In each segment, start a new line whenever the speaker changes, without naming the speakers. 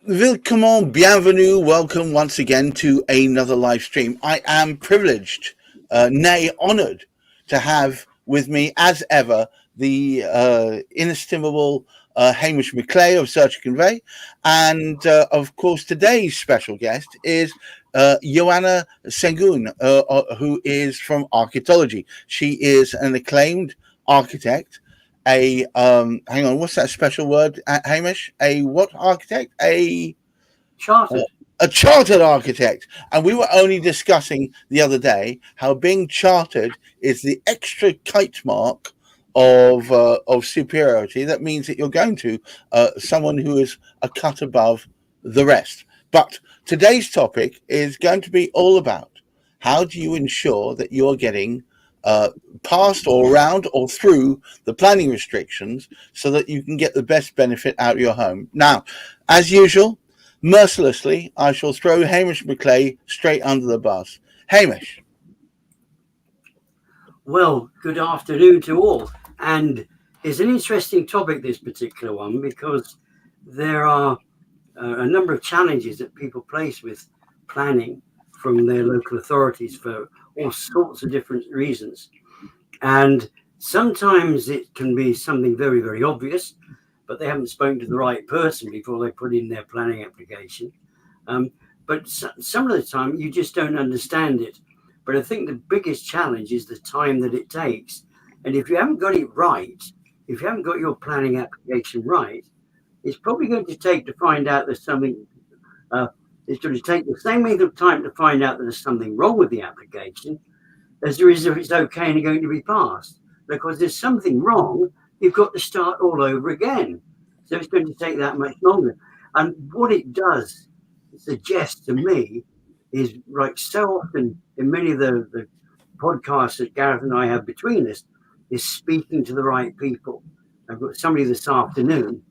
Willkommen, bienvenue, welcome once again to another live stream. I am privileged, nay honoured, to have with me, as ever, the inestimable Hamish McLay of Search Convey, and of course today's special guest is Yoana Sengunes, who is from Architology. She is an acclaimed architect. Hang on, what's that special word, Hamish? A what architect?
Chartered.
A chartered architect. And we were only discussing the other day how being chartered is the extra kite mark of superiority. That means that you're going to someone who is a cut above the rest. But today's topic is going to be all about how do you ensure that you're getting past or around or through the planning restrictions so that you can get the best benefit out of your home. Now, as usual, mercilessly, I shall throw Hamish McLay straight under the bus. Hamish.
Well, good afternoon to all. And it's an interesting topic, this particular one, because there are a number of challenges that people face with planning from their local authorities for all sorts of different reasons. And sometimes it can be something very, very obvious, but they haven't spoken to the right person before they put in their planning application. But some of the time you just don't understand it. But I think the biggest challenge is the time that it takes. And if you haven't got it right, if you haven't got your planning application right, it's probably going to take to find out there's something, it's going to take the same length of time to find out that there's something wrong with the application as there is if it's okay and going to be passed. Because there's something wrong, you've got to start all over again. So it's going to take that much longer. And what it does suggest to me is, like so often in many of the podcasts that Gareth and I have between us, is speaking to the right people. I've got somebody this afternoon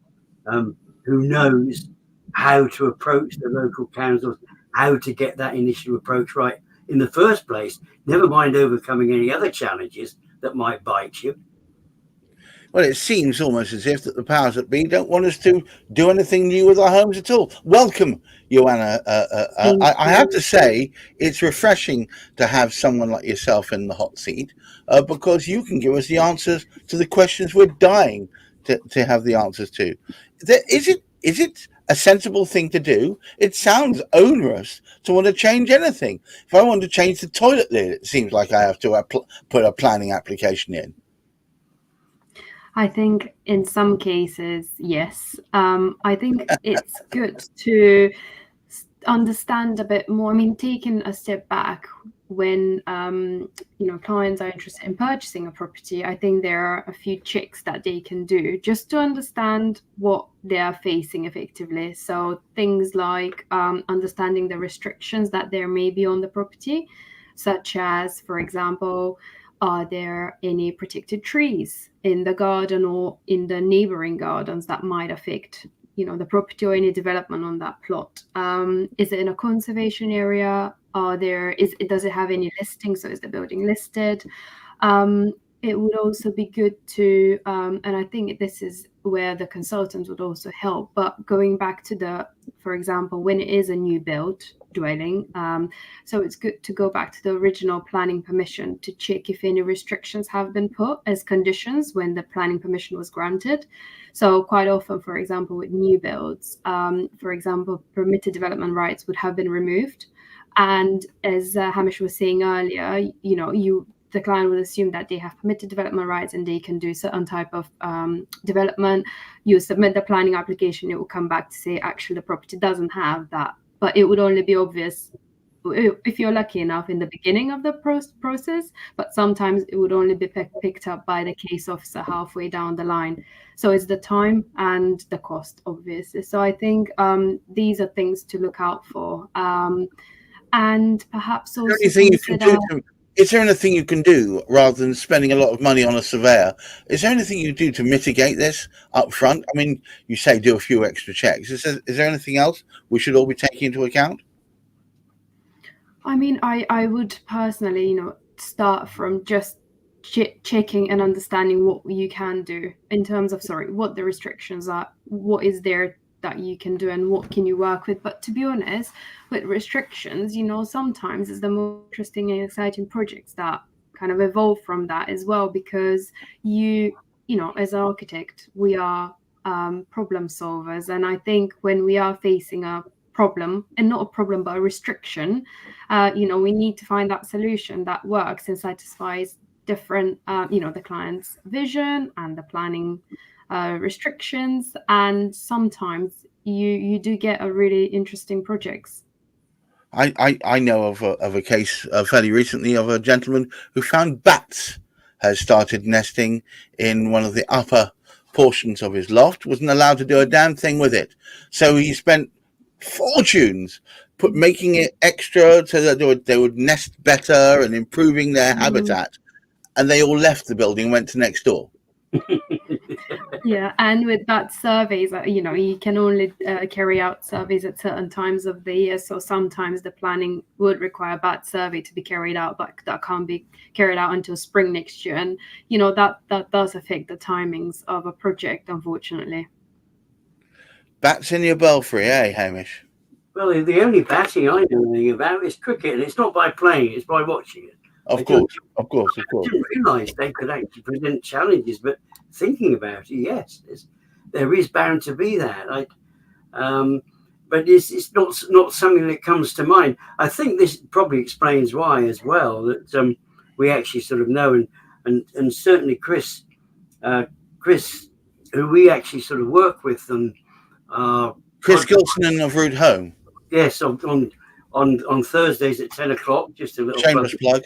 who knows how to approach the local councils, how to get that initial approach right in the first place, never mind overcoming any other challenges that might bite you.
Well, it seems almost as if that the powers that be don't want us to do anything new with our homes at all. Welcome, Yoana. I have to say, it's refreshing to have someone like yourself in the hot seat because you can give us the answers to the questions we're dying to have the answers to. Is it a sensible thing to do? It sounds onerous to want to change anything. If I want to change the toilet lid, it seems like I have to put a planning application in.
I think in some cases, yes. I think it's good to understand a bit more. I mean, taking a step back when clients are interested in purchasing a property, I think there are a few checks that they can do just to understand what they are facing effectively. So things like understanding the restrictions that there may be on the property, such as, for example, are there any protected trees in the garden or in the neighboring gardens that might affect, the property or any development on that plot? Is it in a conservation area? Does it have any listing? So is the building listed? It would also be good to, and I think this is where the consultants would also help, but going back to for example, when it is a new build dwelling, so it's good to go back to the original planning permission to check if any restrictions have been put as conditions when the planning permission was granted. So quite often, for example, with new builds, for example, permitted development rights would have been removed. And as Hamish was saying earlier, the client would assume that they have permitted development rights and they can do certain type of development. You submit the planning application, it will come back to say, actually, the property doesn't have that. But it would only be obvious if you're lucky enough in the beginning of the process, but sometimes it would only be picked up by the case officer halfway down the line. So it's the time and the cost, obviously. So I think these are things to look out for. And perhaps also
is there anything you can do rather than spending a lot of money on a surveyor? Is there anything you do to mitigate this up front? I mean, you say do a few extra checks. Is there anything else we should all be taking into account?
I mean, I would personally, start from just checking and understanding what you can do in terms of, what the restrictions are, what is there that you can do and what can you work with. But to be honest, with restrictions, sometimes it's the most interesting and exciting projects that kind of evolve from that as well, because as an architect, we are problem solvers, and I think when we are facing a problem, and not a problem but a restriction, we need to find that solution that works and satisfies different the client's vision and the planning restrictions, and sometimes you do get a really interesting projects.
I know of a case fairly recently of a gentleman who found bats has started nesting in one of the upper portions of his loft, wasn't allowed to do a damn thing with it. So he spent fortunes making it extra so that they would nest better and improving their habitat. And they all left the building and went to next door.
Yeah, and with that surveys, you can only carry out surveys at certain times of the year. So sometimes the planning would require a bat survey to be carried out, but that can't be carried out until spring next year. And that does affect the timings of a project, unfortunately.
Bats in your belfry, eh, Hamish?
Well, the only batting I know anything about is cricket, and it's not by playing; it's by watching it.
Of course.
I didn't realise they could actually present challenges, but thinking about it, yes, there is bound to be that. But it's not something that comes to mind. I think this probably explains why as well, that we actually sort of know, and certainly Chris, who we actually sort of work with, and
Chris Gilson of Root Home.
Yes, on Thursdays at 10 o'clock. Just a little
shameless plug.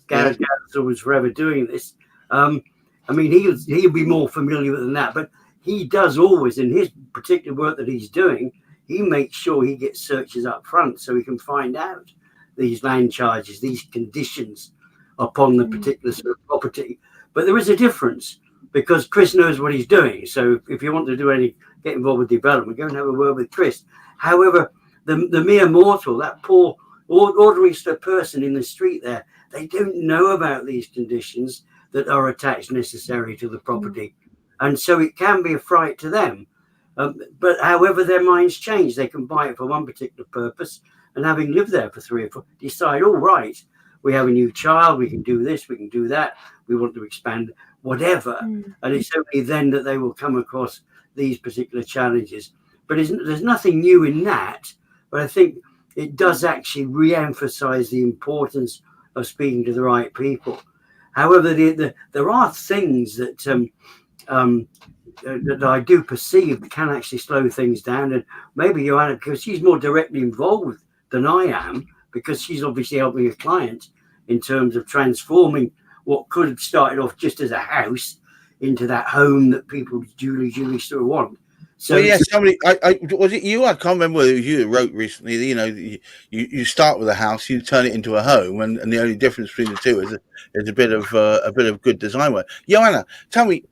Gareth was forever doing this. I mean, he'll be more familiar than that, but he does always, in his particular work that he's doing, he makes sure he gets searches up front so he can find out these land charges, these conditions upon the particular sort of property. But there is a difference because Chris knows what he's doing. So if you want to get involved with development, go and have a word with Chris. However, the mere mortal, that poor ordinary person in the street there, they don't know about these conditions that are attached necessary to the property. And so it can be a fright to them. But however their minds change, they can buy it for one particular purpose, and having lived there for 3 or 4, decide, all right, we have a new child, we can do this, we can do that, we want to expand, whatever. And it's only then that they will come across these particular challenges. But there's nothing new in that, but I think it does actually re-emphasize the importance of speaking to the right people. However, there are things that that I do perceive can actually slow things down, and maybe Yoana, because she's more directly involved than I am, because she's obviously helping a client in terms of transforming what could have started off just as a house into that home that people duly sort of want. So
well, yeah, somebody, was it you? I can't remember whether it was you who wrote recently. You start with a house, you turn it into a home, and the only difference between the two is a bit of good design work. Yoana, tell me,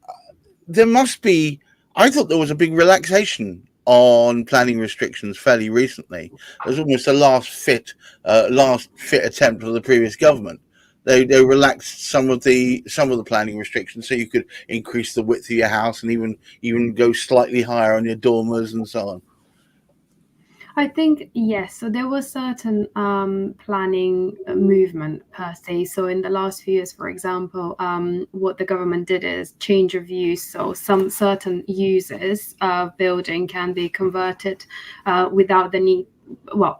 there must be. I thought there was a big relaxation on planning restrictions fairly recently. It was almost a last fit attempt of the previous government. They relaxed some of the planning restrictions, so you could increase the width of your house and even go slightly higher on your dormers and so on.
I think yes. So there was certain planning movement per se. So in the last few years, for example, what the government did is change of use. So some certain uses of building can be converted without the need,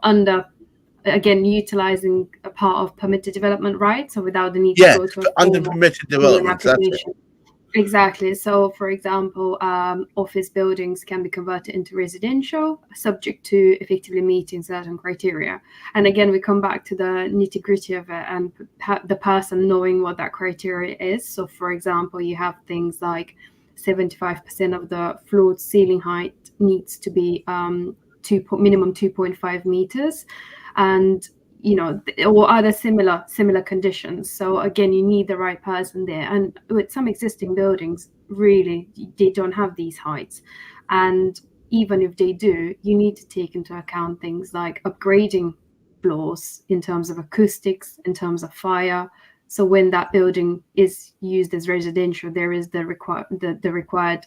under. Again, utilizing a part of permitted development rights, so without the need to go to
under permitted development.
Exactly. So, for example, office buildings can be converted into residential, subject to effectively meeting certain criteria. And again, we come back to the nitty-gritty of it and the person knowing what that criteria is. So, for example, you have things like 75% of the floor ceiling height needs to be minimum 2.5 meters. And or other similar conditions. So again, you need the right person there. And with some existing buildings, really, they don't have these heights. And even if they do, you need to take into account things like upgrading floors in terms of acoustics, in terms of fire. So when that building is used as residential, there is the required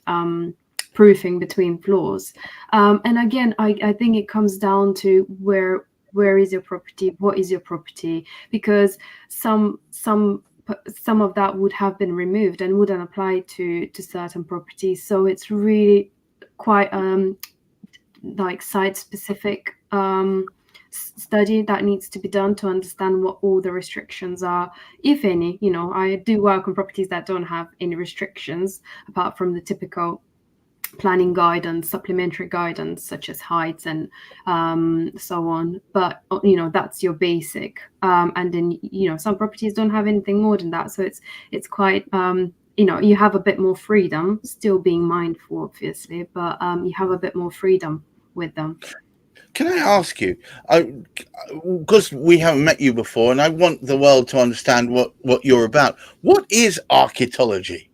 proofing between floors. And again, I think it comes down to where is your property, what is your property, because some of that would have been removed and wouldn't apply to certain properties. So it's really quite like site specific study that needs to be done to understand what all the restrictions are, if any. You know, I do work on properties that don't have any restrictions apart from the typical planning guidance, supplementary guidance such as heights and so on. But you know, that's your basic. And then, you know, some properties don't have anything more than that, so it's quite you know, you have a bit more freedom, still being mindful obviously, but you have a bit more freedom with them.
Can I ask you, because we haven't met you before, and I want the world to understand what you're about. What is Architology?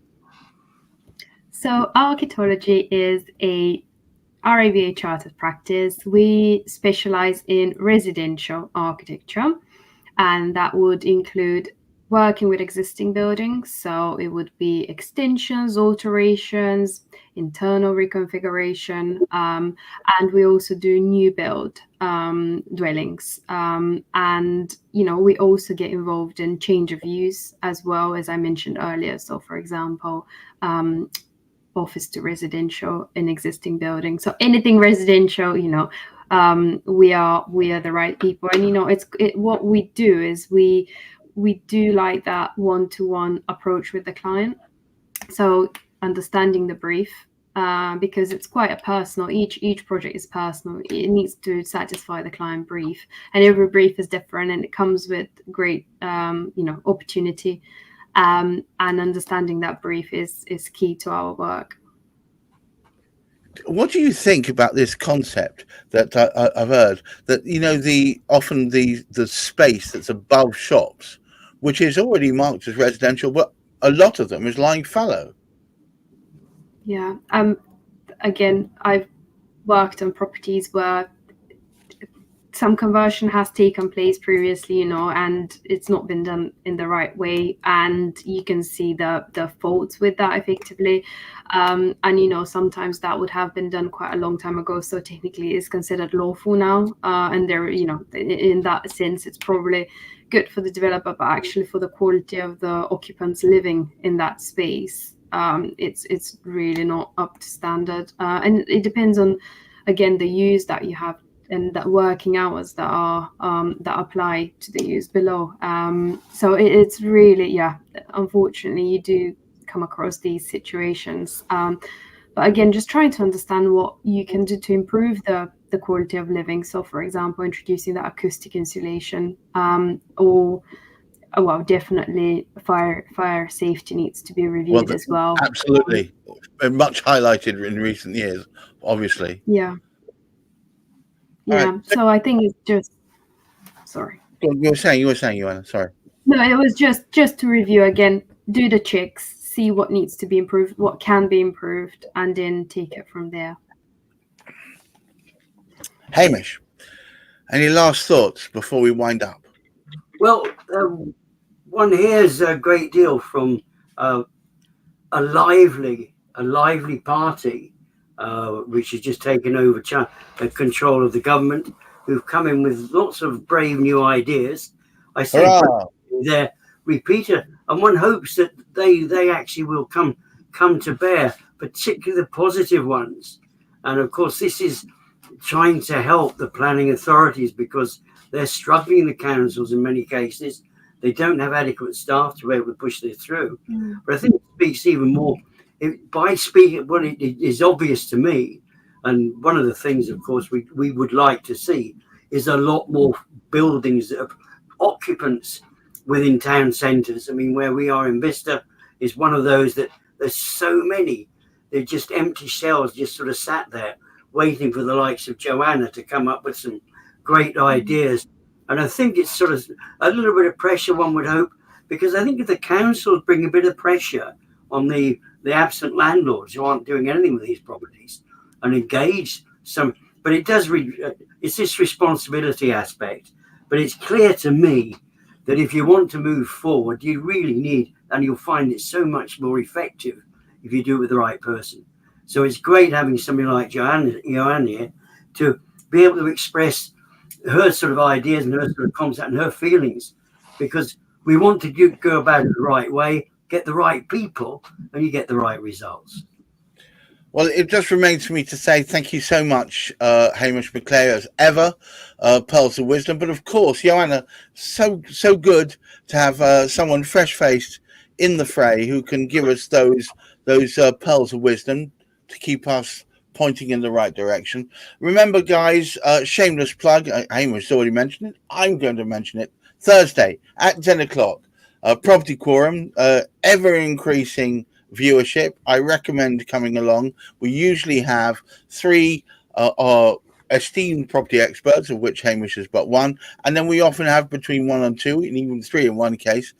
So Architology is a RIBA chartered practice. We specialize in residential architecture, and that would include working with existing buildings. So it would be extensions, alterations, internal reconfiguration, and we also do new build dwellings. And, you know, we also get involved in change of use as well, as I mentioned earlier. So, for example, office to residential in existing buildings. So anything residential, you know, we are the right people. And, you know, what we do is we do like that one-to-one approach with the client. So understanding the brief, because it's quite a personal, each project is personal. It needs to satisfy the client brief, and every brief is different, and it comes with great, you know, opportunity. And understanding that brief is key to our work.
What do you think about this concept that I've heard, that, you know, often the space that's above shops, which is already marked as residential, but a lot of them is lying fallow?
Yeah. Again, I've worked on properties where some conversion has taken place previously, you know, and it's not been done in the right way, and you can see the faults with that effectively. And, you know, sometimes that would have been done quite a long time ago, so technically it's considered lawful now. And there, you know, in that sense, it's probably good for the developer, but actually for the quality of the occupants living in that space, it's really not up to standard. And it depends on, again, the use that you have and that working hours that are that apply to the use below. So it's really, yeah, unfortunately you do come across these situations. But again, just trying to understand what you can do to improve the quality of living. So, for example, introducing that acoustic insulation, or well, definitely fire safety needs to be reviewed as well.
Absolutely, much highlighted in recent years, obviously.
Yeah. Yeah. Right. So I think it's just, sorry.
You were saying, Yoana, sorry.
No, it was just to review again, do the checks, see what needs to be improved, what can be improved, and then take it from there.
Hamish, any last thoughts before we wind up?
Well, one hears a great deal from a lively party, which has just taken over control of the government, who've come in with lots of brave new ideas. I say they're repeater, and one hopes that they actually will come to bear, particularly the positive ones. And of course, this is trying to help the planning authorities, because they're struggling, the councils in many cases. They don't have adequate staff to be able to push this through. But I think it speaks even more by speaking. What it is obvious to me, and one of the things, of course, we would like to see is a lot more buildings that have occupants within town centres. I mean, where we are in Vista is one of those that there's so many. They're just empty shells, just sort of sat there waiting for the likes of Yoana to come up with some great ideas. And I think it's sort of a little bit of pressure, one would hope, because I think if the councils bring a bit of pressure on the absent landlords who aren't doing anything with these properties and engage some, but it does, it's this responsibility aspect. But it's clear to me that if you want to move forward, you really need, and you'll find it so much more effective if you do it with the right person. So it's great having somebody like Yoana here to be able to express her sort of ideas and her sort of concept and her feelings, because we want to go about it the right way, get the right people, and you get the right results.
Well, it just remains for me to say thank you so much, Hamish McLay, as ever, pearls of wisdom. But of course, Yoana, so good to have someone fresh-faced in the fray who can give us those pearls of wisdom to keep us pointing in the right direction. Remember, guys, shameless plug. Hamish already mentioned it. I'm going to mention it. Thursday at 10 o'clock. Property Quorum, ever increasing viewership. I recommend coming along. We usually have 3 esteemed property experts, of which Hamish is but one, and then we often have between 1 and 2, and even 3 in one case,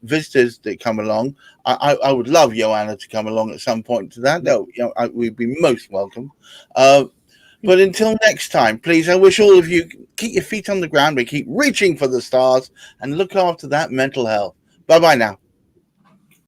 visitors that come along. I would love Yoana to come along at some point to that. We'd be most welcome. But until next time, please, I wish all of you keep your feet on the ground, but keep reaching for the stars and look after that mental health. Bye-bye now.